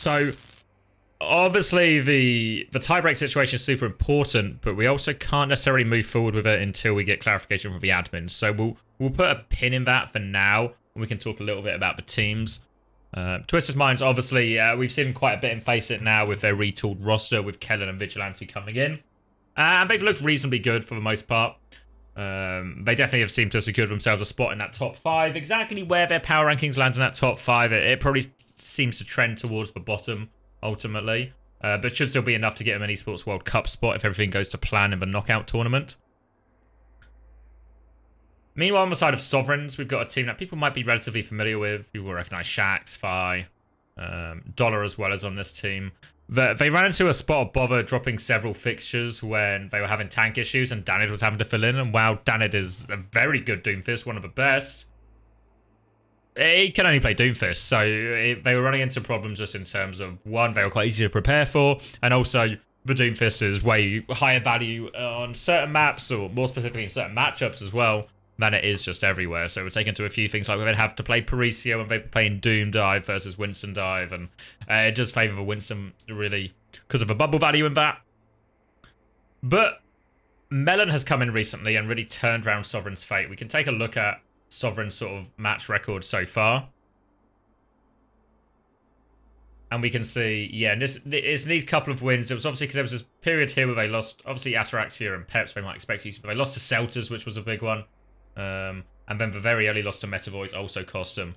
So, obviously, the tiebreak situation is super important, but we also can't necessarily move forward with it until we get clarification from the admin. So we'll put a pin in that for now, and we can talk a little bit about the teams. Twisted Minds, obviously, we've seen quite a bit in FACEIT now with their retooled roster, with Kellen and Vigilante coming in. And they've looked reasonably good for the most part. They definitely have seemed to have secured themselves a spot in that top 5. Exactly where their power rankings lands in that top 5, it probably seems to trend towards the bottom, ultimately. But should still be enough to get them an Esports World Cup spot if everything goes to plan in the knockout tournament. Meanwhile, on the side of Sovereigns, we've got a team that people might be relatively familiar with. People will recognise Shax, Fi, Dollar as well as on this team. They ran into a spot of bother dropping several fixtures when they were having tank issues and Danid was having to fill in. And while Danid is a very good Doomfist, one of the best, he can only play Doomfist. So they were running into problems just in terms of, one, they were quite easy to prepare for, and also the Doomfist is way higher value on certain maps, or more specifically in certain matchups as well, than it is just everywhere. So we're taking to a few things like they'd have to play Paricio and they're playing Doom Dive versus Winston Dive, and it does favour the Winston really because of the bubble value in that. But Melon has come in recently and really turned around Sovereign's fate. We can take a look at Sovereign's sort of match record so far. And we can see, yeah, and it's these couple of wins. It was obviously because there was this period here where they lost, obviously, Ataraxia and Peps, they might expect you, but they lost to Celtas, which was a big one. And then the very early loss to Metavoice also cost them.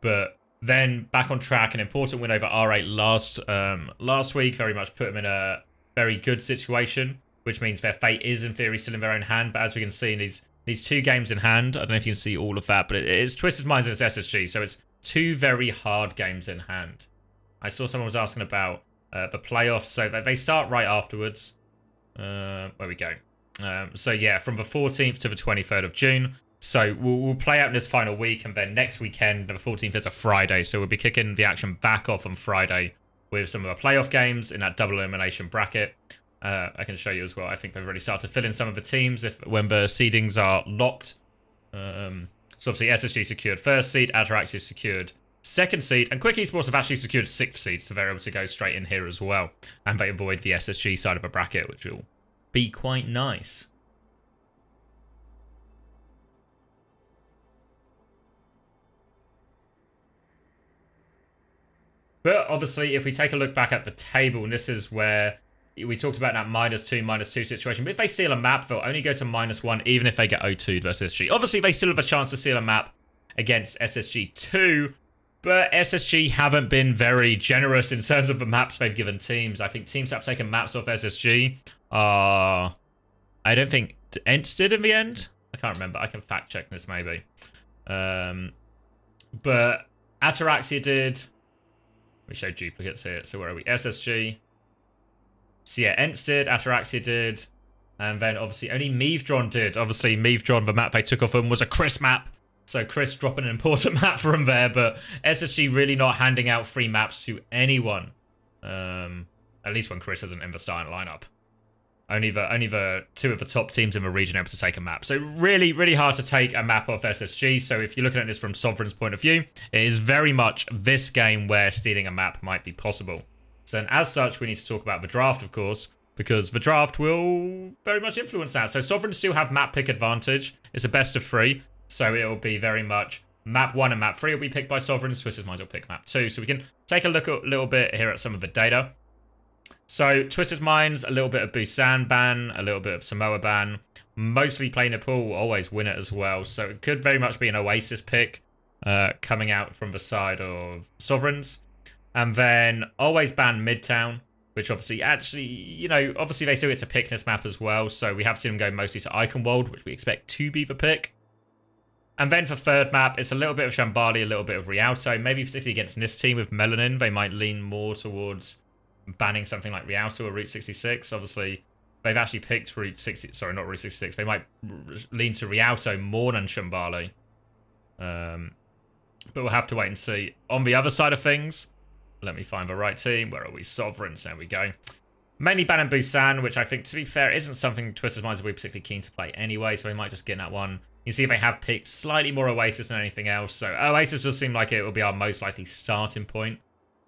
But then back on track, an important win over R8 last week very much put them in a very good situation, which means their fate is in theory still in their own hand. But as we can see in these 2 games in hand, I don't know if you can see all of that, but it is Twisted Minds and it's SSG, so it's 2 very hard games in hand. I saw someone was asking about the playoffs, so they start right afterwards. Where we go. So yeah, from the 14th to the 23rd of June. So we'll play out in this final week, and then next weekend, the 14th is a Friday, so we'll be kicking the action back off on Friday with some of the playoff games in that double elimination bracket. I can show you as well. I think they've already started to fill in some of the teams when the seedings are locked. So obviously SSG secured first seed, Ataraxia secured second seed, and Quick Esports have actually secured 6th seed, so they're able to go straight in here as well. And they avoid the SSG side of a bracket, which will be quite nice. But obviously, if we take a look back at the table, and this is where we talked about that -2 situation. But if they steal a map, they'll only go to -1, even if they get O2'd versus SSG. Obviously, they still have a chance to steal a map against SSG too, but SSG haven't been very generous in terms of the maps they've given teams. I think teams that have taken maps off SSG are... I don't think Ents did in the end. I can't remember. I can fact check this maybe. But Ataraxia did. We show duplicates here. So where are we? SSG. So yeah, Ents did. Ataraxia did. And then obviously only Meavdron did. Obviously Meavdron, the map they took off them was a Chris map. So Chris dropping an important map from there. But SSG really not handing out free maps to anyone. At least when Chris isn't in the starting lineup. Only the 2 of the top teams in the region are able to take a map. So really, really hard to take a map off SSG. So if you're looking at this from Sovereign's point of view, it is very much this game where stealing a map might be possible. So and as such, we need to talk about the draft, of course, because the draft will very much influence that. So Sovereigns still have map pick advantage. It's a best of 3. So it will be very much map 1 and map 3 will be picked by Sovereigns. Twisted Minds will pick map 2. So we can take a look at a little bit here at some of the data. So, Twisted Minds, a little bit of Busan ban, a little bit of Samoa ban. Mostly play Nepal, will always win it as well. So, it could very much be an Oasis pick coming out from the side of Sovereigns. And then, always ban Midtown, which obviously, actually, you know, obviously they still get to pick this map as well. So, we have seen them go mostly to Iconwold, which we expect to be the pick. And then for third map, it's a little bit of Shambali, a little bit of Rialto. Maybe particularly against this team with Melanin, they might lean more towards banning something like Rialto or Route 66. Obviously, they've actually picked Route 60. Sorry, not Route 66. They might lean to Rialto more than Shambali. But we'll have to wait and see. On the other side of things, let me find the right team. Where are we? Sovereigns. There we go. Mainly banning Busan, which I think, to be fair, isn't something Twisted Minds will be particularly keen to play anyway, so we might just get in that one. You see they have picked slightly more Oasis than anything else, so Oasis does seem like it will be our most likely starting point.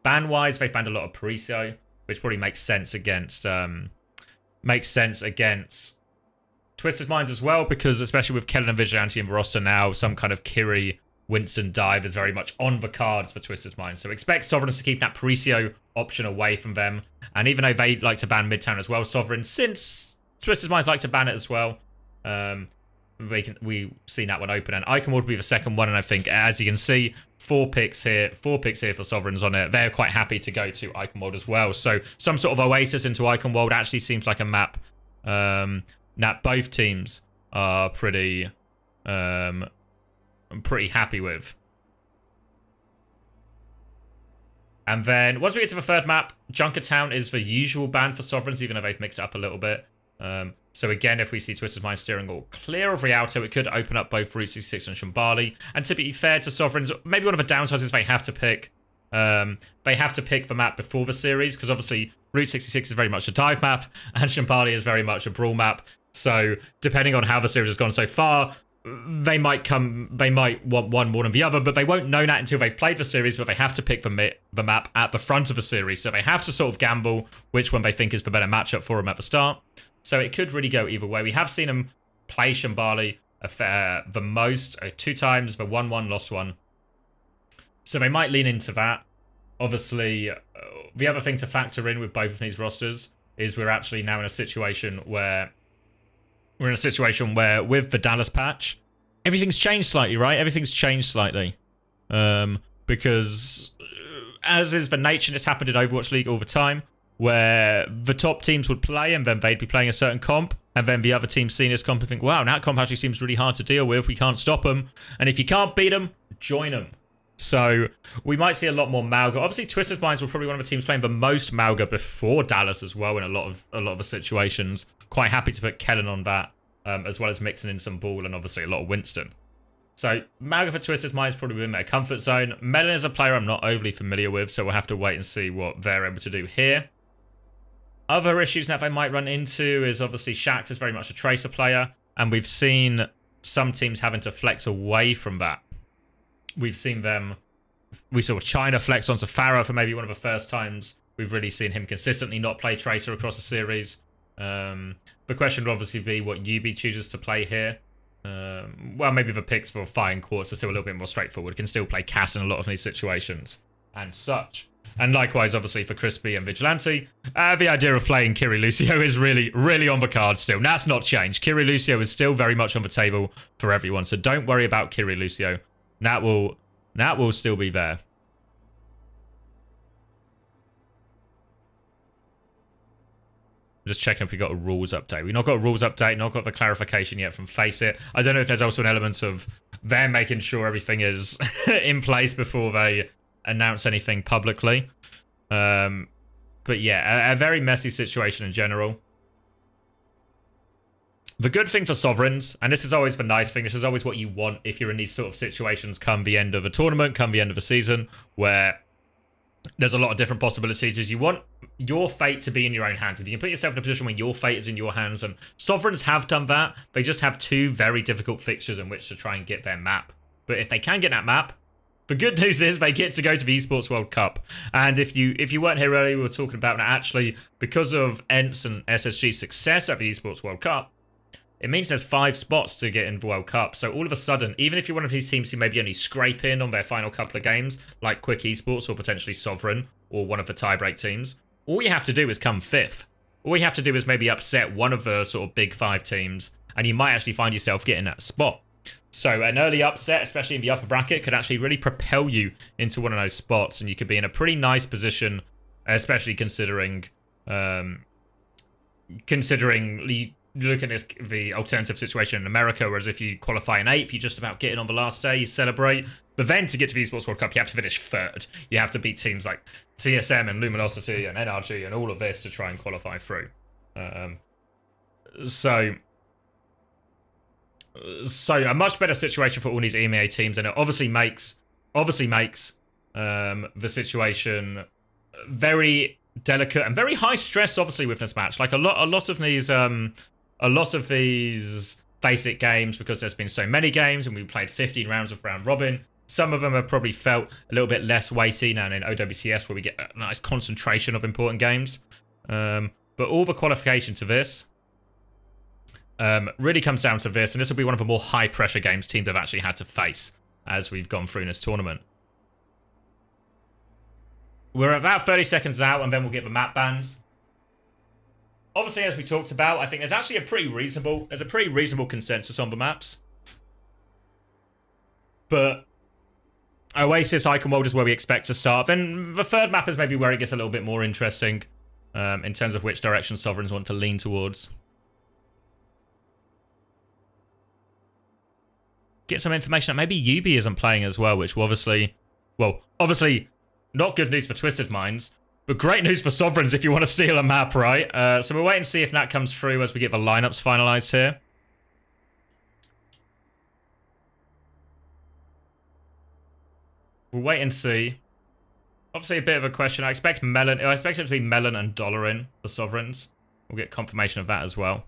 Ban-wise, they banned a lot of Paricio, which probably makes sense against Twisted Minds as well, because especially with Kellen and Vigilante in the roster now, some kind of Kiri Winston dive is very much on the cards for Twisted Minds. So expect Sovereigns to keep that Paricio option away from them. And even though they like to ban Midtown as well, Sovereign, since Twisted Minds like to ban it as well, we've seen that one open. And Icon will be the second one, and I think, as you can see, 4 picks here for Sovereigns on it. They're quite happy to go to Icon World as well. So some sort of oasis into Icon World actually seems like a map that both teams are pretty happy with. And then once we get to the third map, Junkertown is the usual ban for Sovereigns, even though they've mixed it up a little bit. So again, if we see Twisted Mind steering all clear of Rialto, it could open up both Route 66 and Shambali. And to be fair to Sovereigns, maybe one of the downsides is they have to pick the map before the series, because obviously Route 66 is very much a dive map, and Shambali is very much a brawl map. So depending on how the series has gone so far, they might want one more than the other, but they won't know that until they've played the series. But they have to pick the map at the front of the series, so they have to sort of gamble which one they think is the better matchup for them at the start. So it could really go either way. We have seen them play Shambali the most, 2 times, the 1-1, lost 1. So they might lean into that. Obviously, the other thing to factor in with both of these rosters is we're actually now in a situation where with the Dallas patch, everything's changed slightly, right? Everything's changed slightly. Because as is the nature, and it's happened in Overwatch League all the time, where the top teams would play and then they'd be playing a certain comp, and then the other team's seen this comp and think, wow, that comp actually seems really hard to deal with. We can't stop them. And if you can't beat them, join them. So we might see a lot more Malga. Obviously, Twisted Minds were probably one of the teams playing the most Malga before Dallas as well in a lot of the situations. Quite happy to put Kellen on that, as well as mixing in some Ball and obviously a lot of Winston. So Malga for Twisted Minds probably within their comfort zone. Melon is a player I'm not overly familiar with, so we'll have to wait and see what they're able to do here. Other issues that they might run into is obviously Shax is very much a Tracer player, and we've seen some teams having to flex away from that. We saw China flex onto Farah for maybe one of the first times we've really seen him consistently not play Tracer across the series. The question would obviously be what UB chooses to play here. Well, maybe the picks for Fire and Quartz are still a little bit more straightforward. Can still play Cass in a lot of these situations and such. And likewise, obviously, for Crispy and Vigilante, the idea of playing Kiri Lucio is really, really on the cards still. That's not changed. Kiri Lucio is still very much on the table for everyone, so don't worry about Kiri Lucio. That will still be there. Just checking if we got a rules update. We've not got a rules update, not got the clarification yet from FACEIT. I don't know if there's also an element of them making sure everything is in place before they announce anything publicly. But yeah, a very messy situation in general. The good thing for Sovereigns, and this is always the nice thing, this is always what you want if you're in these sort of situations come the end of a tournament, come the end of a season, where there's a lot of different possibilities, is you want your fate to be in your own hands. If you can put yourself in a position where your fate is in your hands, and Sovereigns have done that, they just have 2 very difficult fixtures in which to try and get their map. But if they can get that map, the good news is they get to go to the Esports World Cup. And if you weren't here earlier, we were talking about that actually, because of ENT's and SSG's success at the Esports World Cup, it means there's 5 spots to get in the World Cup. So all of a sudden, even if you're one of these teams who maybe only scrape in on their final couple of games, like Quick Esports or potentially Sovereign or one of the tiebreak teams, all you have to do is come 5th. All you have to do is maybe upset one of the sort of big 5 teams, and you might actually find yourself getting that spot. So an early upset, especially in the upper bracket, could actually really propel you into one of those spots, and you could be in a pretty nice position, especially considering you look at the alternative situation in America, whereas if you qualify in 8th, you just about get in on the last day, you celebrate. But then to get to the Esports World Cup, you have to finish 3rd. You have to beat teams like TSM and Luminosity and NRG and all of this to try and qualify through. So a much better situation for all these EMEA teams, and it obviously makes the situation very delicate and very high stress, obviously, with this match. Like a lot of these FACEIT games, because there's been so many games and we played 15 rounds of round robin, Some of them have probably felt a little bit less weighty now in OWCS, where we get a nice concentration of important games. But all the qualification to this really comes down to this, and this will be one of the more high-pressure games teams have actually had to face as we've gone through in this tournament. We're about 30 seconds out, and then we'll get the map bans. Obviously, as we talked about, I think there's actually a pretty reasonable consensus on the maps. But Oasis, Iconworld is where we expect to start. Then the third map is maybe where it gets a little bit more interesting in terms of which direction Sovereigns want to lean towards. Get some information that maybe UB isn't playing as well, which will obviously not good news for Twisted Minds, but great news for Sovereigns if you want to steal a map, right? So we'll wait and see if that comes through as we get the lineups finalized here. We'll wait and see. Obviously a bit of a question. I expect it to be Melon and Dollar in for Sovereigns. We'll get confirmation of that as well.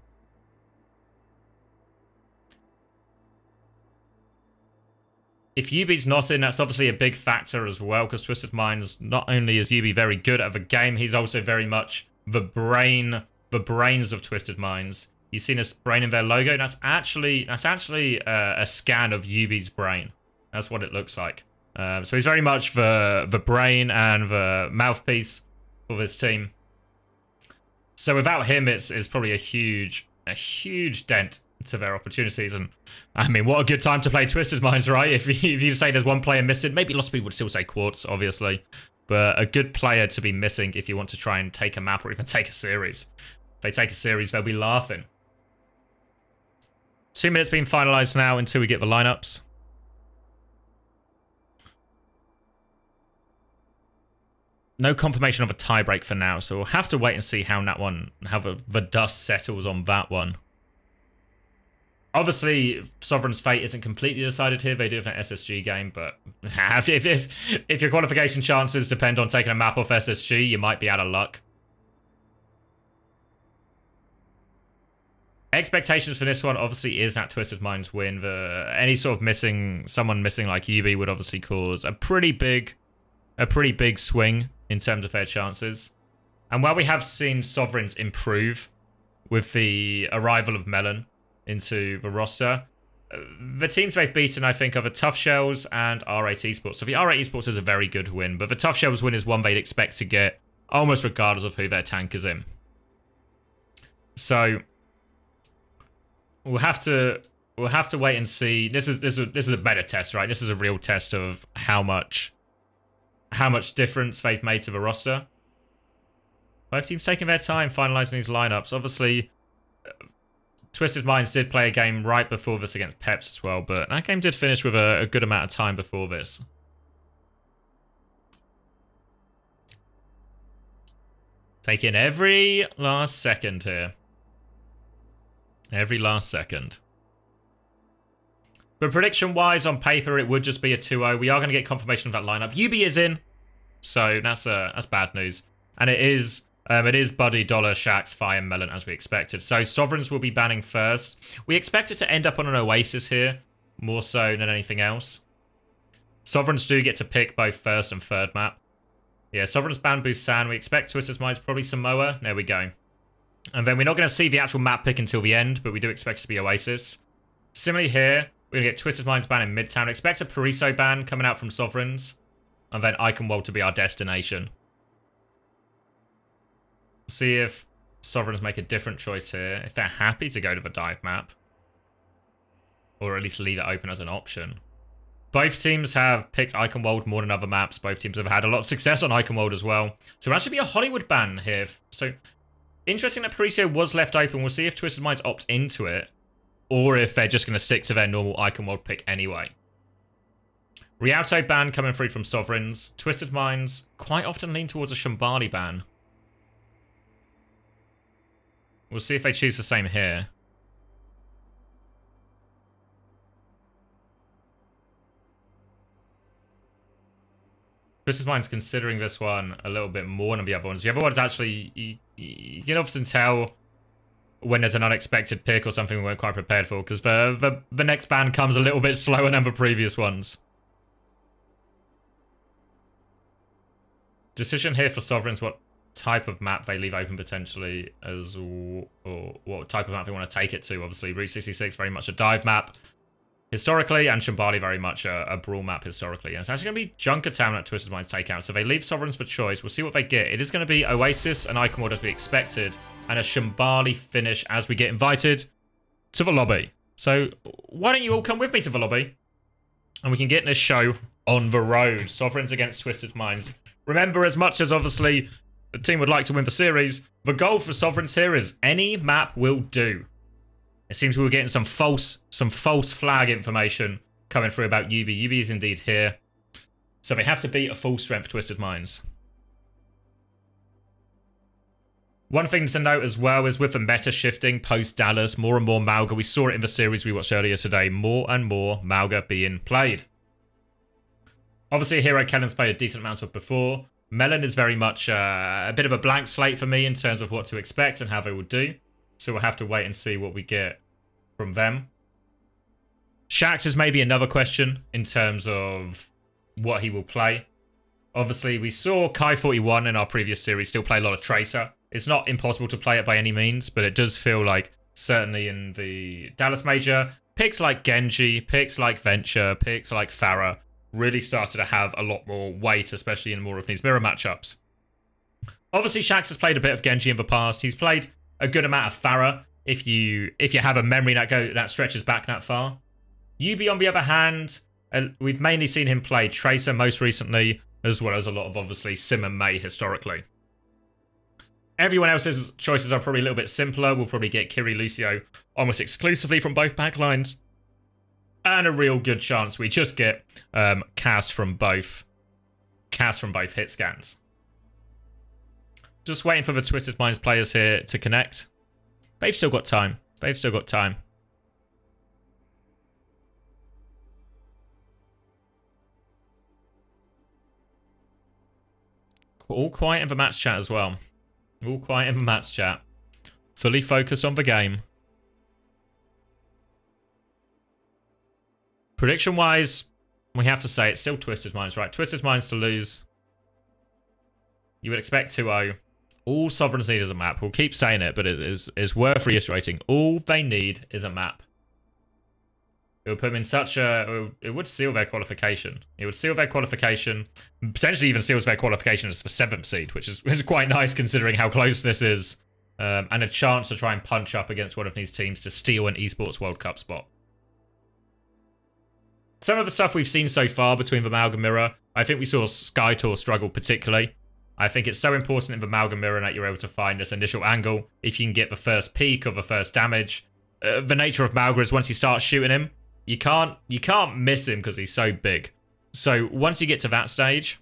If UB's not in, that's obviously a big factor as well, because Twisted Minds, not only is UB very good at the game, he's also very much the brains of Twisted Minds. You've seen his brain in their logo. That's actually a scan of UB's brain. That's what it looks like. So he's very much the brain and the mouthpiece for this team. So without him, it's probably a huge dent to their opportunities. And I mean, what a good time to play Twisted Minds, right? If you say there's one player missing, maybe lots of people would still say Quartz, obviously, but a good player to be missing if you want to try and take a map or even take a series. If they take a series, they'll be laughing. 2 minutes being finalized now until we get the lineups. No confirmation of a tiebreak for now, so we'll have to wait and see how the dust settles on that one. Obviously, Sovereign's fate isn't completely decided here. They do have an SSG game, but if your qualification chances depend on taking a map off SSG, you might be out of luck. Expectations for this one obviously is that Twisted Minds win. Any sort of someone missing like UB would obviously cause a pretty big swing in terms of their chances. And while we have seen Sovereigns improve with the arrival of Melon into the roster, the teams they've beaten, I think, are the Tough Shells and R8 Esports. So the R8 Esports is a very good win, but the Tough Shells win is one they'd expect to get almost regardless of who their tank is in. So we'll have to wait and see. This is a better test, right? This is a real test of how much difference they've made to the roster. Both teams taking their time finalizing these lineups. Obviously, Twisted Minds did play a game right before this against Peps as well, but that game did finish with a good amount of time before this. Taking every last second here. Every last second. But prediction-wise, on paper, it would just be a 2-0. We are going to get confirmation of that lineup. UB is in, so that's bad news. And it is Buddy, Dollar, Shax, Fire, and Melon, as we expected. So Sovereigns will be banning first. We expect it to end up on an Oasis here, more so than anything else. Sovereigns do get to pick both first and third map. Yeah, Sovereigns ban Busan. We expect Twisted Minds probably Samoa. There we go. And then we're not going to see the actual map pick until the end, but we do expect it to be Oasis. Similarly here, we're going to get Twisted Minds ban in Midtown. Expect a Pariso ban coming out from Sovereigns. And then Iconworld to be our destination. See if Sovereigns make a different choice here. If they're happy to go to the dive map. Or at least leave it open as an option. Both teams have picked Iconworld more than other maps. Both teams have had a lot of success on Iconworld as well. So it'll actually be a Hollywood ban here. So, interesting that Pariso was left open. We'll see if Twisted Minds opt into it. Or if they're just going to stick to their normal Iconworld pick anyway. Rialto ban coming through from Sovereigns. Twisted Minds quite often lean towards a Shambali ban. We'll see if they choose the same here. Twisted Minds considering this one a little bit more than the other ones. The other ones actually, you can often tell when there's an unexpected pick or something we weren't quite prepared for, because the next ban comes a little bit slower than the previous ones. Decision here for Sovereigns, what type of map they leave open potentially, or what type of map they want to take it to. Obviously, Route 66 very much a dive map historically, and Shambali very much a brawl map historically. And it's actually going to be Junkertown at Twisted Minds takeout. So they leave Sovereigns for choice. We'll see what they get. It is going to be Oasis and Icon World as we expected, and a Shambali finish as we get invited to the lobby. So why don't you all come with me to the lobby, and we can get in this show on the road. Sovereigns against Twisted Minds. Remember, as much as obviously the team would like to win the series, the goal for Sovereigns here is any map will do. It seems we were getting some false flag information coming through about Yubi. Yubi is indeed here. So they have to beat a full strength Twisted Minds. One thing to note as well is with the meta shifting post-Dallas, more and more Mauga. We saw it in the series we watched earlier today. More and more Mauga being played. Obviously, a hero Kellen's played a decent amount of before. Melon is very much a bit of a blank slate for me in terms of what to expect and how they will do. So we'll have to wait and see what we get from them. Shax is maybe another question in terms of what he will play. Obviously, we saw Kai41 in our previous series still play a lot of Tracer. It's not impossible to play it by any means, but it does feel like, certainly in the Dallas Major, picks like Genji, picks like Venture, picks like Pharah really started to have a lot more weight, especially in more of these mirror matchups. Obviously, Shax has played a bit of Genji in the past. He's played a good amount of Pharah if you have a memory that stretches back that far. Yubi, on the other hand, we've mainly seen him play Tracer most recently, as well as a lot of, obviously, Sim and Mei historically. Everyone else's choices are probably a little bit simpler. We'll probably get Kiri Lucio almost exclusively from both backlines. And a real good chance we just get Cass from both hit scans. Just waiting for the Twisted Minds players here to connect. They've still got time. They've still got time. All quiet in the match chat as well. All quiet in the match chat. Fully focused on the game. Prediction-wise, we have to say it's still Twisted Minds, right? Twisted Minds to lose. You would expect 2-0. All Sovereigns need is a map. We'll keep saying it, but it's worth reiterating. All they need is a map. It would put them in such a... It would seal their qualification. It would seal their qualification. Potentially even seals their qualification as the 7th seed, which is quite nice considering how close this is. And a chance to try and punch up against one of these teams to steal an Esports World Cup spot. Some of the stuff we've seen so far between the Malga Mirror, I think we saw Skytor struggle particularly. I think it's so important in the Malga Mirror that you're able to find this initial angle. If you can get the first peak or the first damage. The nature of Malga is once you start shooting him, you can't miss him because he's so big. So once you get to that stage,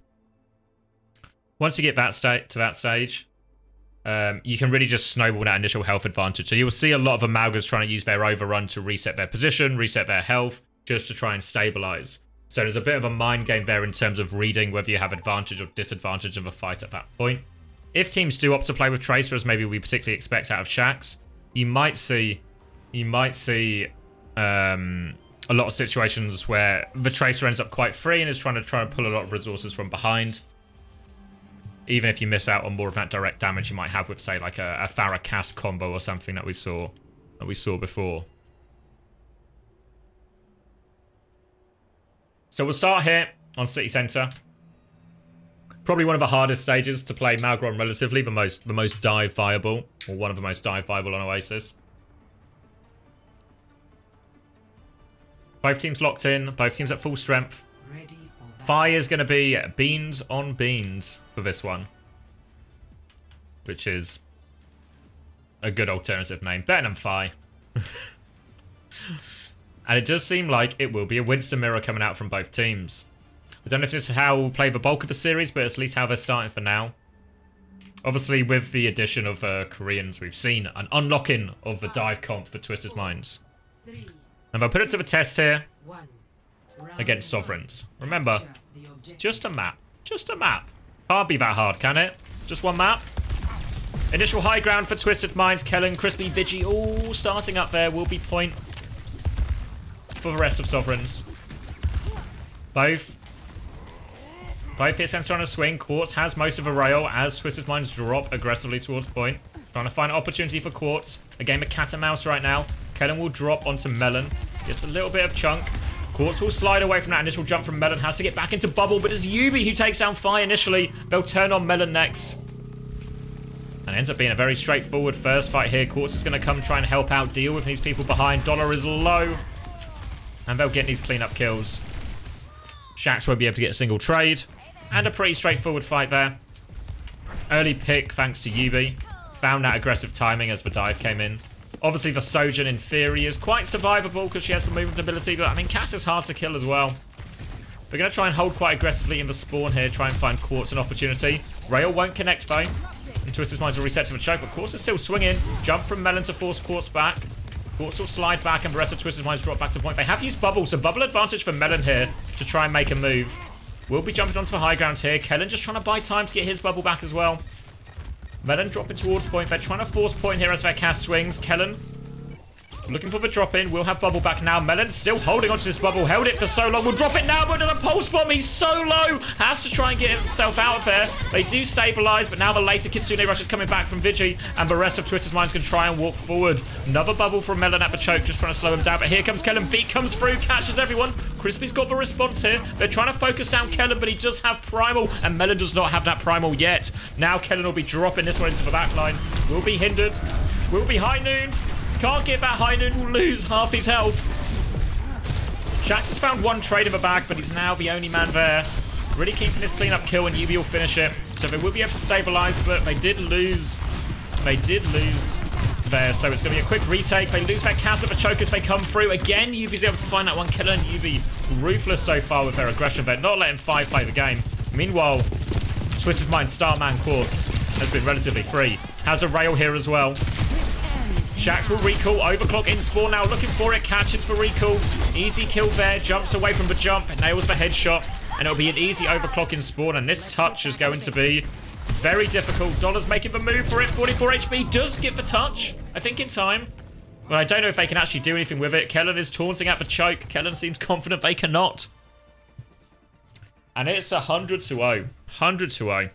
you can really just snowball that initial health advantage. So you'll see a lot of the Malgas trying to use their overrun to reset their position, reset their health, just to try and stabilize. So there's a bit of a mind game there in terms of reading whether you have advantage or disadvantage of a fight at that point. If teams do opt to play with Tracer, as maybe we particularly expect out of Shax, you might see a lot of situations where the Tracer ends up quite free and is trying to pull a lot of resources from behind. Even if you miss out on more of that direct damage you might have with, say, like a Pharah Cass combo or something that we saw before. So we'll start here on City Centre. Probably one of the hardest stages to play Malga on relatively, the most dive viable, or one of the most dive viable on Oasis. Both teams locked in, both teams at full strength. Fi is going to be beans on beans for this one, which is a good alternative name. Better than Fi. And it does seem like it will be a Winston mirror coming out from both teams. I don't know if this is how we'll play the bulk of the series, but it's at least how they're starting for now. Obviously, with the addition of Koreans, we've seen an unlocking of the dive comp for Twisted Minds. And I'll put it to the test here against Sovereigns. Remember, just a map. Just a map. Can't be that hard, can it? Just one map. Initial high ground for Twisted Minds. Kellen, Crispy, Vigi, all starting up there. Will be point for the rest of Sovereigns. Both Both hits enter on a swing. Quartz has most of a rail as Twisted Minds drop aggressively towards point. Trying to find an opportunity for Quartz. A game of cat and mouse right now. Kellen will drop onto Melon. Gets a little bit of chunk. Quartz will slide away from that initial jump from Melon. Has to get back into bubble, but it's Yubi who takes down Fi initially. They'll turn on Melon next. And ends up being a very straightforward first fight here. Quartz is going to come try and help out, deal with these people behind. Dollar is low. And they'll get these cleanup kills. Shax won't be able to get a single trade. And a pretty straightforward fight there. Early pick thanks to Yubi. Found that aggressive timing as the dive came in. Obviously, the Sojourn in theory is quite survivable because she has the movement ability. But, I mean, Cass is hard to kill as well. They're going to try and hold quite aggressively in the spawn here. Try and find Quartz an opportunity. Rail won't connect, though. And Twisted Minds will reset to the choke. But Quartz is still swinging. Jump from Melon to force Quartz back. Quartz will slide back and the rest of Twisted Minds drop back to point. They have used bubble. So, bubble advantage for Melon here to try and make a move. We'll be jumping onto the high ground here. Kellen just trying to buy time to get his bubble back as well. Melon dropping towards point. They're trying to force point here as their cast swings. Kellen looking for the drop in. We'll have bubble back now. Melon still holding onto this bubble. Held it for so long. We'll drop it now, but another pulse bomb. He's so low. Has to try and get himself out of there. They do stabilize, but now the later Kitsune Rush is coming back from Vigi, and the rest of Twisted Minds can try and walk forward. Another bubble from Melon at the choke, just trying to slow him down. But here comes Kellen. Beat comes through, catches everyone. Crispy's got the response here. They're trying to focus down Kellen, but he does have Primal, and Melon does not have that Primal yet. Now Kellen will be dropping this one into the back line. Will be hindered. Will be high nooned. Can't get that high noon, will lose half his health. Shax has found one trade in the bag, but he's now the only man there. Really keeping this cleanup kill, and Yubi will finish it. So they will be able to stabilize, but they did lose. They did lose there, so it's going to be a quick retake. They lose that cast at the choke as they come through. Again, Yubi's able to find that one killer, and Yubi ruthless so far with their aggression. They're not letting 5 play the game. Meanwhile, Twisted Mind Starman Quartz has been relatively free. Has a rail here as well. Shax will recall, overclock in spawn now, looking for it, catches for recall. Easy kill there, jumps away from the jump, nails the headshot, and it'll be an easy overclock in spawn, and this touch is going to be very difficult. Dollar's making the move for it, 44 HP, does get the touch, I think in time. But I don't know if they can actually do anything with it. Kellen is taunting at the choke. Kellen seems confident they cannot. And it's 100 to 0. 100 to 0.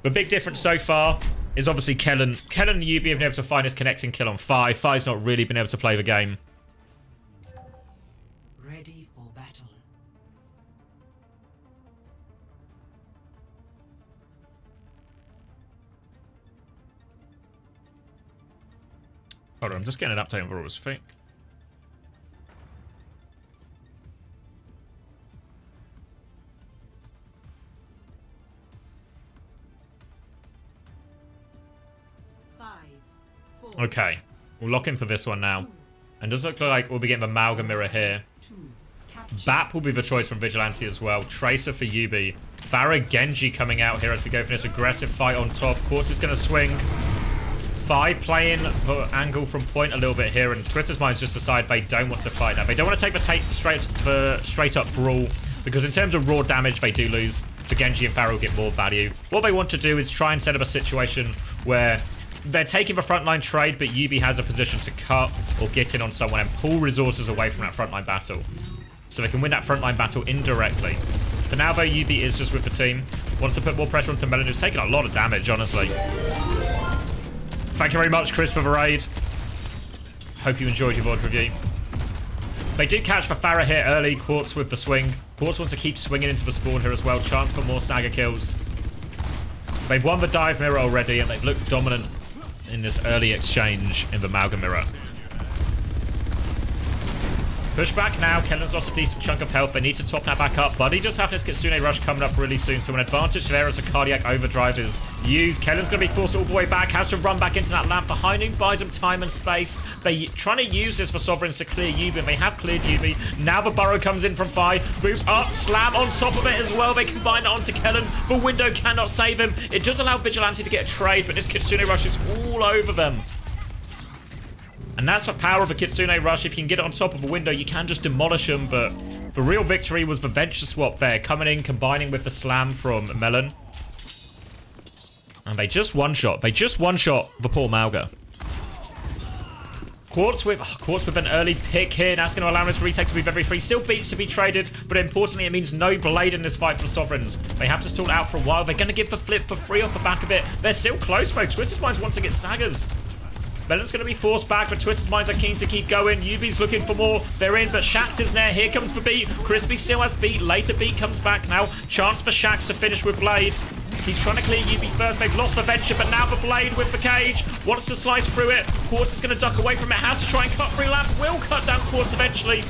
The big difference so far is obviously Kellen. Kellen and Yubi have been able to find his connecting kill on Fi. Fi's not really been able to play the game. Ready for battle. Hold on, I'm just getting an update on what was fake. Okay, we'll lock in for this one now. And does look like we'll be getting the Amalgam Mirror here. Bap will be the choice from Vigilante as well. Tracer for Yubi. Farah Genji coming out here as we go for this aggressive fight on top. Quartz is going to swing. Fi playing the angle from point a little bit here, and Twisted Minds just decide they don't want to fight now. They don't want to take the straight up brawl, because in terms of raw damage, they do lose. The Genji and Farah will get more value. What they want to do is try and set up a situation where they're taking the frontline trade, but Yubi has a position to cut or get in on someone and pull resources away from that frontline battle. So they can win that frontline battle indirectly. For now, though, Yubi is just with the team. Wants to put more pressure onto Melon, who's taking a lot of damage, honestly. Thank you very much, Chris, for the raid. Hope you enjoyed your VOD review. They do catch the Farah here early. Quartz with the swing. Quartz wants to keep swinging into the spawn here as well. Chance for more stagger kills. They've won the dive mirror already, and they've looked dominant in this early exchange in the Amalgam Mirror. Pushback now. Kellen's lost a decent chunk of health. They need to top that back up. Buddy just have this Kitsune Rush coming up really soon, so an advantage there as a cardiac overdrive is used. Kellen's going to be forced all the way back. Has to run back into that lamp. The High Noon buys them time and space. They're trying to use this for Sovereigns to clear Yubi. They have cleared Yubi. Now the Burrow comes in from Fi. Boot up. Slam on top of it as well. They combine it onto Kellen. The window cannot save him. It does allow Vigilante to get a trade, but this Kitsune Rush is all over them. And that's the power of a Kitsune Rush. If you can get it on top of a window, you can just demolish them. But the real victory was the Venture Swap there. Coming in, combining with the Slam from Melon. And they just one-shot. They just one-shot the poor Malga. Quartz with an early pick here. That's going to allow us to retake to be very free. Still beats to be traded, but importantly, it means no blade in this fight for Sovereigns. They have to stall it out for a while. They're going to give the flip for free off the back of it. They're still close, folks. Twisted Minds wants to get staggers. Melon's going to be forced back, but Twisted Minds are keen to keep going. Yubi's looking for more. They're in, but Shax is there. Here comes the beat. Crispy still has beat. Later beat comes back now. Chance for Shax to finish with blade. He's trying to clear Yubi first. They've lost the venture, but now the blade with the cage. Wants to slice through it. Quartz is going to duck away from it. Has to try and cut through Lamp. Will cut down Quartz eventually.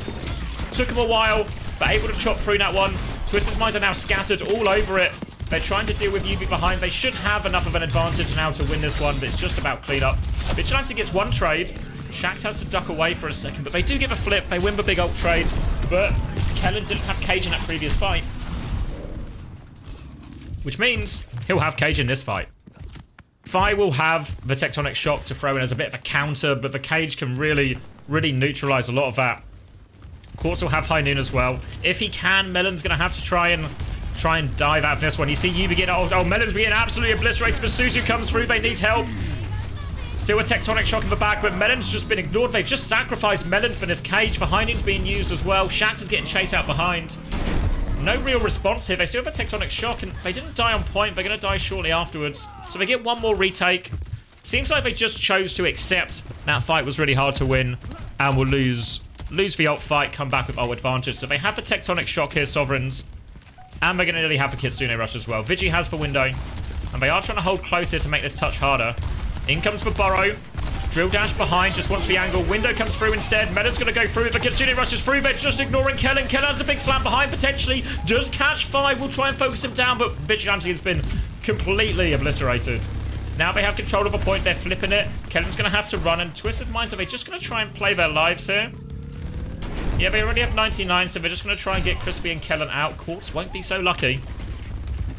Took him a while, but able to chop through that one. Twisted Minds are now scattered all over it. They're trying to deal with Yubi behind. They should have enough of an advantage now to win this one, but it's just about clean up. Vigilante gets one trade. Shax has to duck away for a second, but they do give a flip. They win the big ult trade, but Kellen didn't have cage in that previous fight. Which means he'll have cage in this fight. Fi will have the tectonic shock to throw in as a bit of a counter, but the cage can really neutralize a lot of that. Quartz will have high noon as well. If he can, Melon's going to have to try and dive out of this one. You see Yubi getting... Oh, Melon's being absolutely obliterated, but Suzu comes through. They need help. Still a tectonic shock in the back, but Melon's just been ignored. They've just sacrificed Melon for this cage. The high noon's being used as well. Shax is getting chased out behind. No real response here. They still have a tectonic shock, and they didn't die on point. They're going to die shortly afterwards. So they get one more retake. Seems like they just chose to accept that fight was really hard to win and will lose the ult fight, come back with ult advantage. So they have the tectonic shock here, Sovereigns. And they're going to nearly have the Kitsune rush as well. Vigi has the window. And they are trying to hold close here to make this touch harder. In comes the Burrow. Drill dash behind, just wants the angle. Window comes through instead. Meta's going to go through it. The Kitsune rushes through. They're just ignoring Kellen. Kellen has a big slam behind, potentially. Does catch Five. Will try and focus him down, but Vigilante has been completely obliterated. Now they have control of a point. They're flipping it. Kellen's going to have to run, and Twisted Minds, are they just going to try and play their lives here? Yeah, they already have 99, so they're just going to try and get Crispy and Kellen out. Quartz won't be so lucky.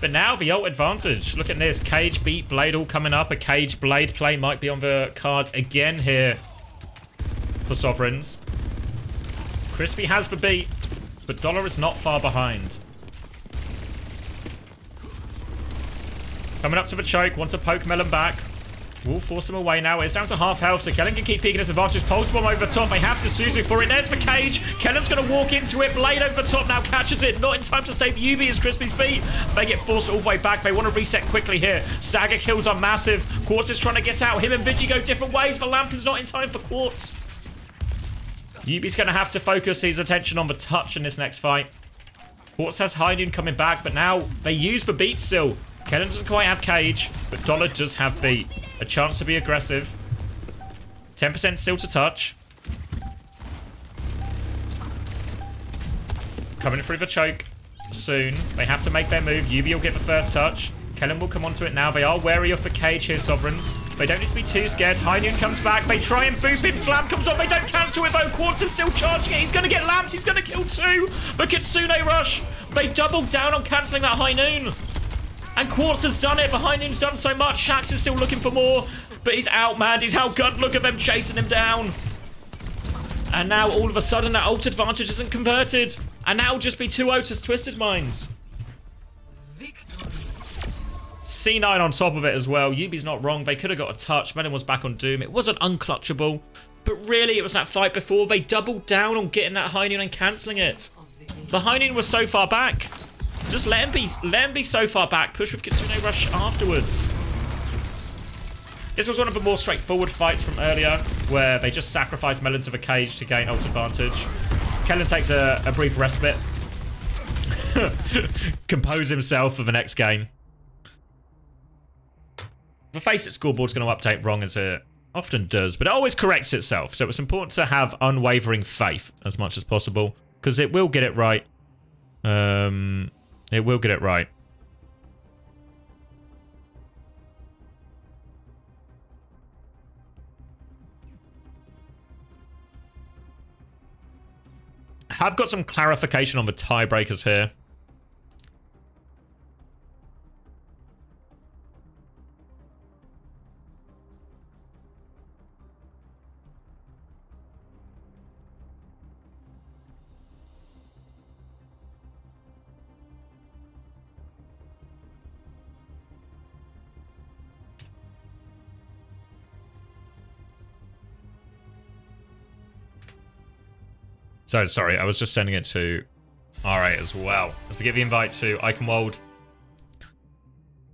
But now the ult advantage. Look at this. Cage, beat, blade all coming up. A cage blade play might be on the cards again here for Sovereigns. Crispy has the beat, but Dollar is not far behind. Coming up to the choke. Want to poke Melon back. Will force him away now. It's down to half health, so Kellen can keep peeking his advantage. Pulse bomb over the top. They have to Suzu for it. There's the cage. Kellen's going to walk into it. Blade over the top now. Catches it. Not in time to save Yubi as Crispy's beat. They get forced all the way back. They want to reset quickly here. Stagger kills are massive. Quartz is trying to get out. Him and Vigi go different ways. The lamp is not in time for Quartz. Yubi's going to have to focus his attention on the touch in this next fight. Quartz has high noon coming back, but now they use the beat still. Kellen doesn't quite have cage, but Dollar does have beat. A chance to be aggressive. 10% still to touch. Coming through the choke soon. They have to make their move. Yubi will get the first touch. Kellen will come onto it now. They are wary of the cage here, Sovereigns. They don't need to be too scared. High noon comes back. They try and boop him. Slam comes on. They don't cancel it though. Quartz is still charging it. He's going to get lamped. He's going to kill two. The Kitsune rush. They doubled down on cancelling that high noon. And Quartz has done it. Behind him's done so much. Shax is still looking for more. But he's outmanned. He's outgunned. Look at them chasing him down. And now all of a sudden that ult advantage isn't converted. And now just be 2-0 to Twisted Minds. C9 on top of it as well. Yubi's not wrong. They could have got a touch. Melon was back on Doom. It wasn't unclutchable. But really, it was that fight before. They doubled down on getting that high noon and cancelling it. The high noon was so far back. Just let him be so far back. Push with Kitsune Rush afterwards. This was one of the more straightforward fights from earlier, where they just sacrificed Melon to the cage to gain ult advantage. Kellen takes a brief respite. Compose himself for the next game. The FACEIT scoreboard's going to update wrong as it often does, but it always corrects itself. So it's important to have unwavering faith as much as possible, because it will get it right. It will get it right. I have got some clarification on the tiebreakers here. So, sorry, I was just sending it to R8 as well. As we give the invite to Eichenwald.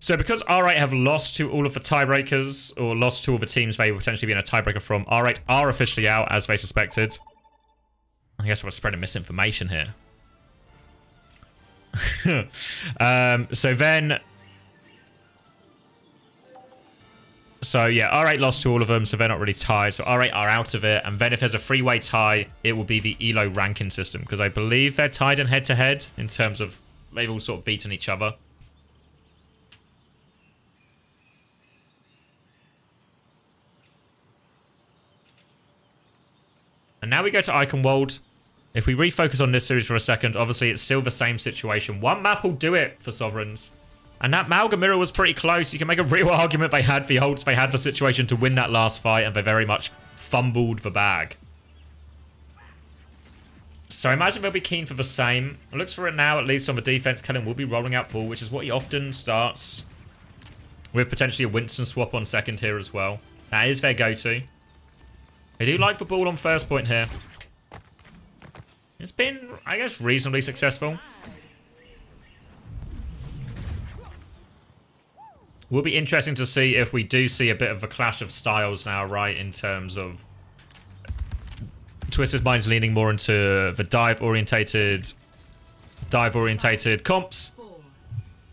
So, because R8 have lost to all of the tiebreakers, or lost to all the teams they were potentially being a tiebreaker from, R8 are officially out, as they suspected. I guess I was spreading misinformation here. So then... So yeah, R8 lost to all of them, so they're not really tied. So R8 are out of it. And then if there's a three-way tie, it will be the ELO ranking system. Because I believe they're tied in head-to-head in terms of they've all sort of beaten each other. And now we go to Eichenwald. If we refocus on this series for a second, obviously it's still the same situation. One map will do it for Sovereigns. And that Malga mirror was pretty close. You can make a real argument they had the ults, they had the situation to win that last fight, and they very much fumbled the bag. So I imagine they'll be keen for the same. It looks for it now, at least on the defense. Kellen will be rolling out ball, which is what he often starts. With potentially a Winston swap on second here as well. That is their go-to. They do like the ball on first point here. It's been, I guess, reasonably successful. Will be interesting to see if we do see a bit of a clash of styles now, right, in terms of Twisted Mind's leaning more into the dive-orientated comps. 4,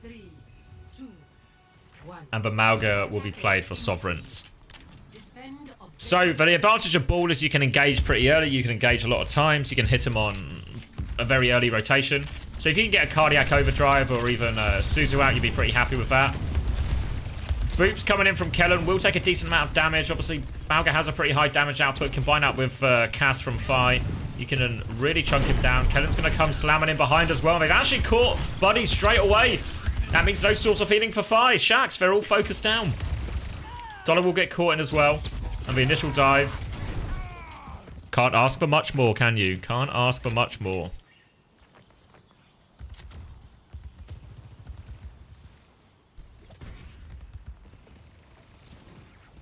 3, 2, 1. And the Malga will be played for Sovereigns. So, for the advantage of ball is you can engage pretty early, you can engage a lot of times, you can hit him on a very early rotation. So if you can get a Cardiac Overdrive or even Suzu out, you'd be pretty happy with that. Boops coming in from Kellen will take a decent amount of damage. Obviously, Malga has a pretty high damage output. Combine that with Cass from Phi, you can really chunk him down. Kellen's going to come slamming in behind as well. They've actually caught Buddy straight away. That means no source of healing for Phi. Shax, they're all focused down. Dollar will get caught in as well. And the initial dive. Can't ask for much more, can you? Can't ask for much more.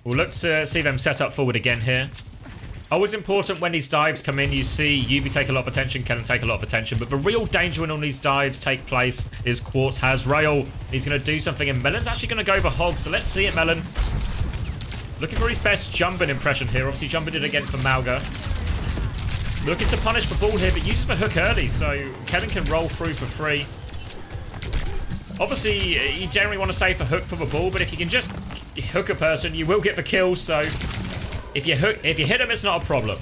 We'll look to see them set up forward again here. Always important when these dives come in, you see Yubi take a lot of attention, Kellen take a lot of attention, but the real danger when all these dives take place is Quartz has rail. He's going to do something, and Melon's actually going to go for Hog, so let's see it, Melon. Looking for his best jumping impression here. Obviously, jumping it against the Malga. Looking to punish the ball here, but uses the hook early, so Kellen can roll through for free. Obviously, you generally want to save the hook for the ball, but if you can just hook a person, you will get the kill, so if you hit him, it's not a problem.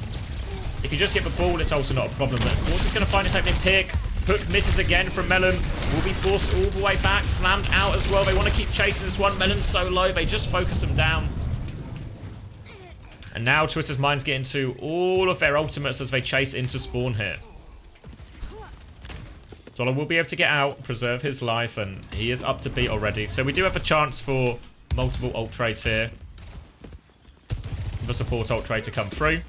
If you just get the ball, it's also not a problem. But Quartz is going to find his opening pick. Hook misses again from Melon. Will be forced all the way back. Slammed out as well. They want to keep chasing this one. Melon's so low, they just focus him down. And now Twisted Mind's getting to all of their ultimates as they chase into spawn here. Dollar will be able to get out, preserve his life, and he is up to beat already. So we do have a chance for multiple ult trades here. The support ult trade to come through.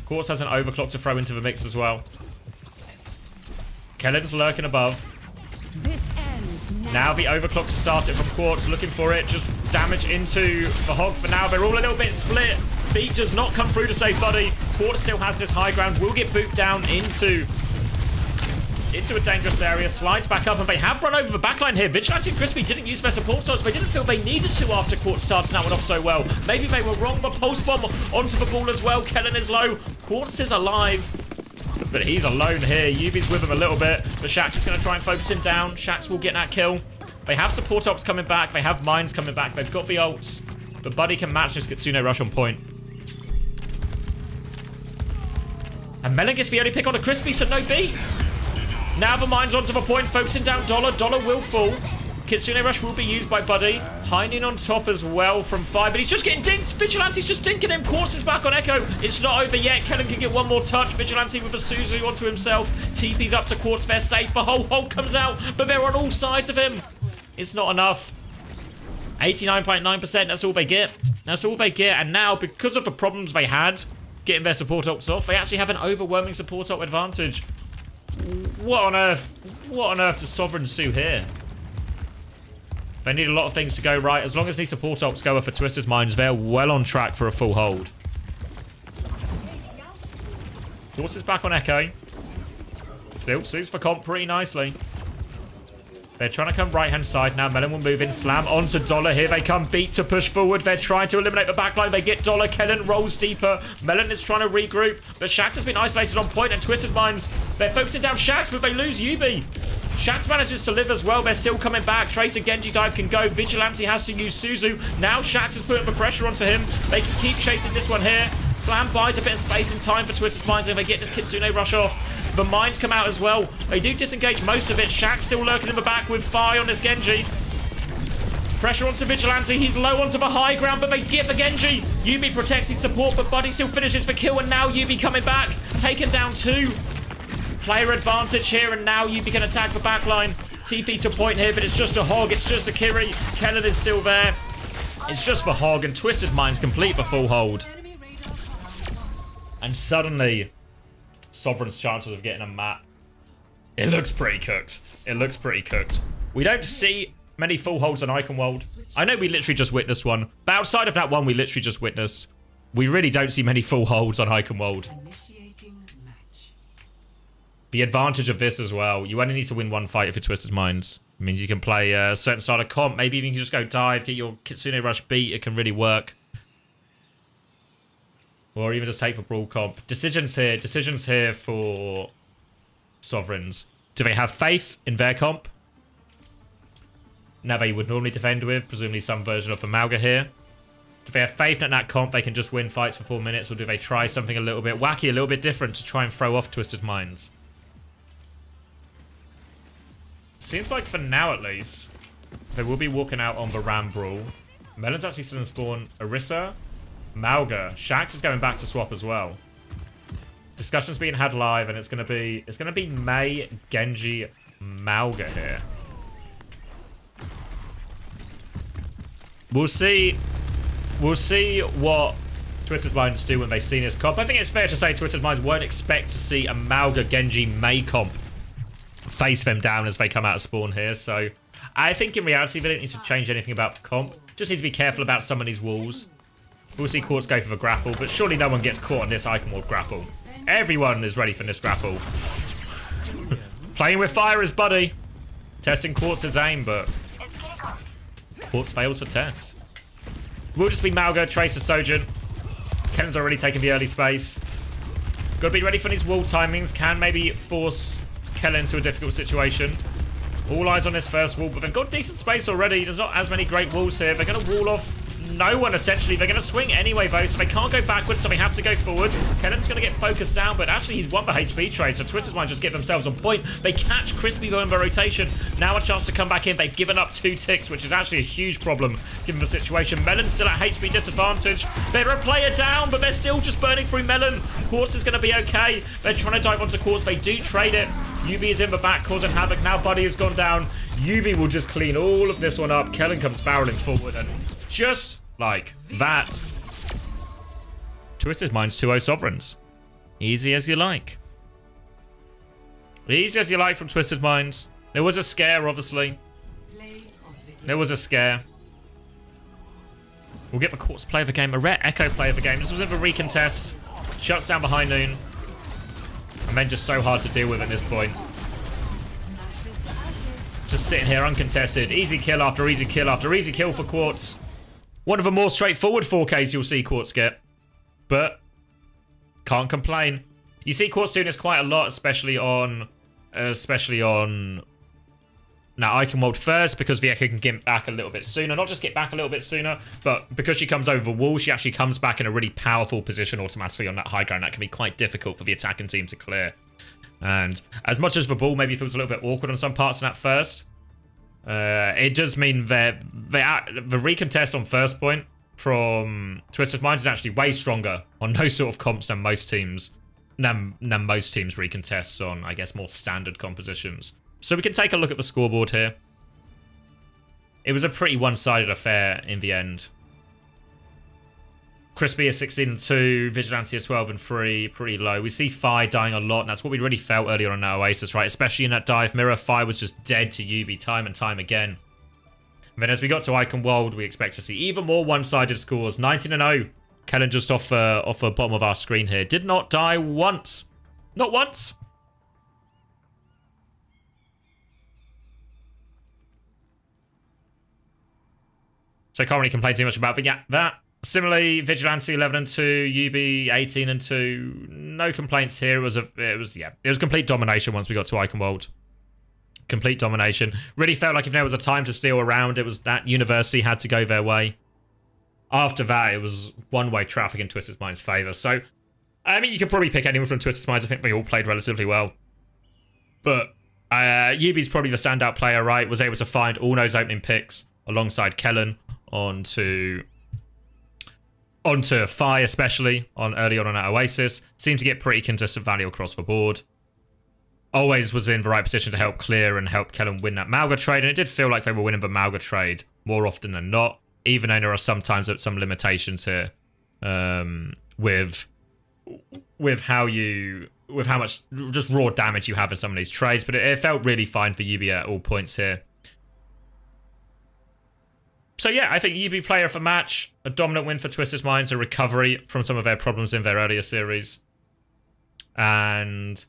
Quartz has an overclock to throw into the mix as well. Kellen's lurking above. Now the overclock to start it from Quartz, looking for it. Just damage into the Hog for now. They're all a little bit split. Beat does not come through to save Buddy. Quartz still has this high ground. Will get booped down into a dangerous area. Slides back up, and they have run over the backline here. Vigilante and Crispy didn't use their support dodge. They didn't feel they needed to after Quartz started that one off so well. Maybe they were wrong, but Pulse Bomb onto the ball as well. Kellen is low. Quartz is alive, but he's alone here. Yubi's with him a little bit, but Shax is going to try and focus him down. Shax will get that kill. They have support ops coming back. They have mines coming back. They've got the ults, but Buddy can match this Kitsune rush on point. And Melon gets the only pick on a Crispy, so no beat. Now the mine's onto the point, focusing down Dollar. Dollar will fall. Kitsune Rush will be used by Buddy. Hiding on top as well from Phi, but he's just getting dinked. Vigilante's just dinking him. Quartz is back on Echo. It's not over yet. Kellen can get one more touch. Vigilante with a Suzu onto himself. TP's up to Quartz. They're safe. The whole Hulk comes out, but they're on all sides of him. It's not enough. 89.9%, that's all they get. That's all they get. And now, because of the problems they had getting their support ops off, they actually have an overwhelming support op advantage. What on earth? What on earth does Sovereigns do here? They need a lot of things to go right. As long as these support ops go for Twisted Minds, they're well on track for a full hold. Quartz is back on Echo. Still suits for comp pretty nicely. They're trying to come right-hand side now. Melon will move in. Slam onto Dollar. Here they come. Beat to push forward. They're trying to eliminate the backline. They get Dollar. Kellen rolls deeper. Melon is trying to regroup. But Shax has been isolated on point, and Twisted Minds, they're focusing down Shax, but they lose Yubi. Shax manages to live as well. They're still coming back. Tracer Genji dive can go. Vigilante has to use Suzu. Now Shax is putting the pressure onto him. They can keep chasing this one here. Slam buys a bit of space in time for Twisted Minds, and they get this Kitsune rush off. The mines come out as well. They do disengage most of it. Shax still lurking in the back with Fi on this Genji. Pressure onto Vigilante. He's low onto the high ground, but they get the Genji. Yubi protects his support, but Buddy still finishes the kill, and now Yubi coming back. Taken down 2. Player advantage here, and now Yubi can attack the backline. TP to point here, but it's just a hog. It's just a Kiri. Kellen is still there. It's just the hog, and Twisted Minds complete the full hold. And suddenly, Sovereign's chances of getting a map, it looks pretty cooked. It looks pretty cooked. We don't see many full holds on Iconworld. I know we literally just witnessed one, but outside of that one we literally just witnessed, we really don't see many full holds on Iconworld. The advantage of this as well, you only need to win one fight if you're Twisted Minds. It means you can play a certain style of comp. Maybe even you can just go dive, get your Kitsune Rush beat. It can really work. Or even just take the Brawl comp. Decisions here for Sovereigns. Do they have faith in their comp? Now they would normally defend with, presumably some version of a Malga here. Do they have faith in that comp they can just win fights for 4 minutes, or do they try something a little bit wacky, a little bit different to try and throw off Twisted Minds? Seems like for now at least, they will be walking out on the Ram Brawl. Melon's actually still in spawn. Orisa, Malga, Shax is going back to swap as well. Discussion's being had live, and it's gonna be Mei, Genji, Malga here. We'll see what Twisted Minds do when they see this comp. I think it's fair to say Twisted Minds won't expect to see a Malga, Genji, Mei comp face them down as they come out of spawn here. So I think in reality they don't need to change anything about the comp. Just need to be careful about some of these walls. We'll see Quartz go for the grapple, but surely no one gets caught on this Iconworld grapple. Everyone is ready for this grapple. Playing with fire is Buddy. Testing Quartz's aim, but Quartz fails for test. Will just be Malga, Tracer, Sojin. Kennan's already taken the early space. Gotta be ready for these wall timings. Can maybe force Kellen into a difficult situation. All eyes on this first wall, but they've got decent space already. There's not as many great walls here. They're going to wall off no one, essentially. They're going to swing anyway, though, so they can't go backwards, so they have to go forward. Kellen's going to get focused down, but actually he's won the HP trade, so Twisted Minds just get themselves on point. They catch Crispy, though, in the rotation. Now a chance to come back in. They've given up 2 ticks, which is actually a huge problem, given the situation. Melon's still at HP disadvantage. They're a player down, but they're still just burning through Melon. Quartz is going to be okay. They're trying to dive onto Quartz. They do trade it. Yubi is in the back, causing havoc. Now Buddy has gone down. Yubi will just clean all of this one up. Kellen comes barreling forward, and just like that, Twisted Minds 2-0 Sovereigns. Easy as you like. Easy as you like from Twisted Minds. There was a scare, obviously. There was a scare. We'll get the Quartz play of the game. A rare Echo play of the game. This was in the recontest. Shuts down behind Noon. And then just so hard to deal with at this point. Just sitting here uncontested. Easy kill after easy kill after easy kill for Quartz. One of the more straightforward 4Ks you'll see Quartz get. But can't complain. You see Quartz doing this quite a lot, especially on now Iconworld first, because the Echo can get back a little bit sooner. Not just get back a little bit sooner, but because she comes over the wall, she actually comes back in a really powerful position automatically on that high ground. That can be quite difficult for the attacking team to clear. And as much as the ball maybe feels a little bit awkward on some parts in that first, it does mean that the recontest on first point from Twisted Minds is actually way stronger on those sort of comps than most teams recontests on, I guess, more standard compositions. So we can take a look at the scoreboard here. It was a pretty one-sided affair in the end. Crispy is 16-2, Vigilante is 12-3, pretty low. We see Fi dying a lot, and that's what we really felt earlier on that Oasis, right? Especially in that dive mirror, Fi was just dead to Yubi time and time again. And then as we got to Iconworld, we expect to see even more one-sided scores. 19-0. Kellen just off the bottom of our screen here. Did not die once. Not once. So can't really complain too much about that. Similarly, Vigilante 11-2, UB 18-2. No complaints here. It was complete domination once we got to Eichenwald. Complete domination. Really felt like if there was a time to steal around, it was that University had to go their way. After that, it was one-way traffic in Twisted Mind's favour. So, I mean, you could probably pick anyone from Twisted Minds. I think they all played relatively well. But UB's probably the standout player, right? Was able to find all those opening picks alongside Kellen onto Fi, especially early on at Oasis. Seemed to get pretty consistent value across the board. Always was in the right position to help clear and help Kellen win that Malga trade, and it did feel like they were winning the Malga trade more often than not, even though there are sometimes some limitations here with how much just raw damage you have in some of these trades, but it felt really fine for UB at all points here. So yeah, I think UB player of the match, a dominant win for Twisted Minds, a recovery from some of their problems in their earlier series. And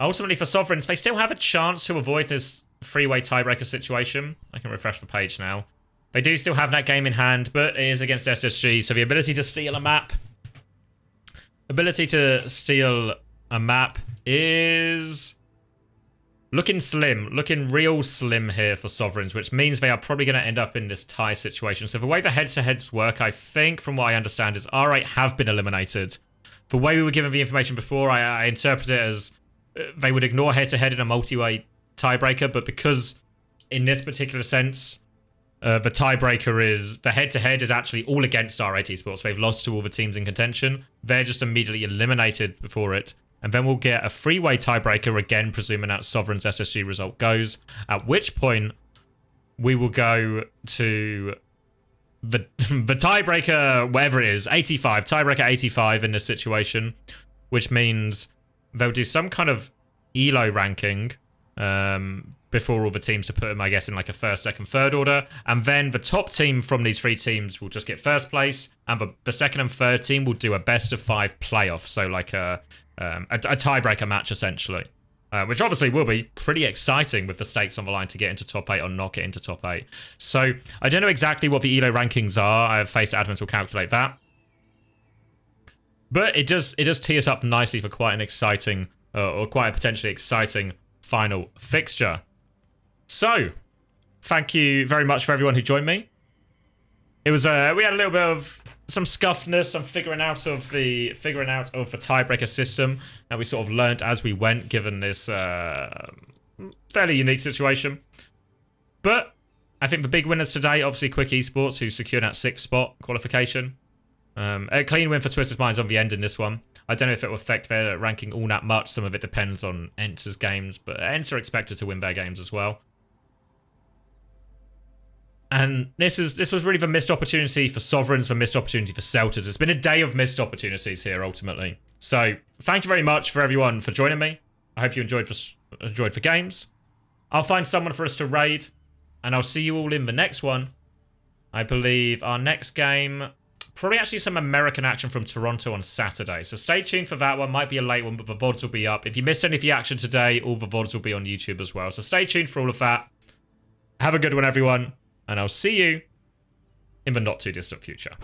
ultimately for Sovereigns, they still have a chance to avoid this three-way tiebreaker situation. I can refresh the page now. They do still have that game in hand, but it is against SSG, so the ability to steal a map is looking slim, looking real slim here for Sovereigns, which means they are probably going to end up in this tie situation. So the way the head-to-heads work, I think, from what I understand, is R8 have been eliminated. The way we were given the information before, I interpret it as they would ignore head-to-head in a multi-way tiebreaker, but because in this particular sense, the tiebreaker is, the head-to-head is actually all against R8 Esports. They've lost to all the teams in contention. They're just immediately eliminated before it. And then we'll get a three-way tiebreaker again, presuming that Sovereign's SSG result goes. At which point, we will go to the tiebreaker, whatever it is, 85. Tiebreaker 85 in this situation, which means they'll do some kind of ELO ranking before all the teams are put them, I guess, in like a first, second, third order. And then the top team from these three teams will just get first place. And the second and third team will do a best of 5 playoff. So like a tiebreaker match, essentially. Which obviously will be pretty exciting with the stakes on the line to get into top 8 or not get into top 8. So I don't know exactly what the ELO rankings are. FACEIT admins will calculate that. But it does tee us up nicely for quite an exciting, or quite a potentially exciting final fixture. So, thank you very much for everyone who joined me. It was we had a little bit of some scuffness, some figuring out of the tiebreaker system that we sort of learned as we went, given this fairly unique situation. But I think the big winners today, obviously Quick Esports, who secured that 6th spot qualification. A clean win for Twisted Minds on the end in this one. I don't know if it will affect their ranking all that much. Some of it depends on Enter's games, but Enter are expected to win their games as well. And this was really the missed opportunity for Sovereigns, the missed opportunity for Celtas. It's been a day of missed opportunities here, ultimately. So, thank you very much for everyone for joining me. I hope you enjoyed the games. I'll find someone for us to raid, and I'll see you all in the next one. I believe our next game, probably actually some American action from Toronto on Saturday. So stay tuned for that one. Might be a late one, but the VODs will be up. If you missed any of the action today, all the VODs will be on YouTube as well. So stay tuned for all of that. Have a good one, everyone. And I'll see you in the not too distant future.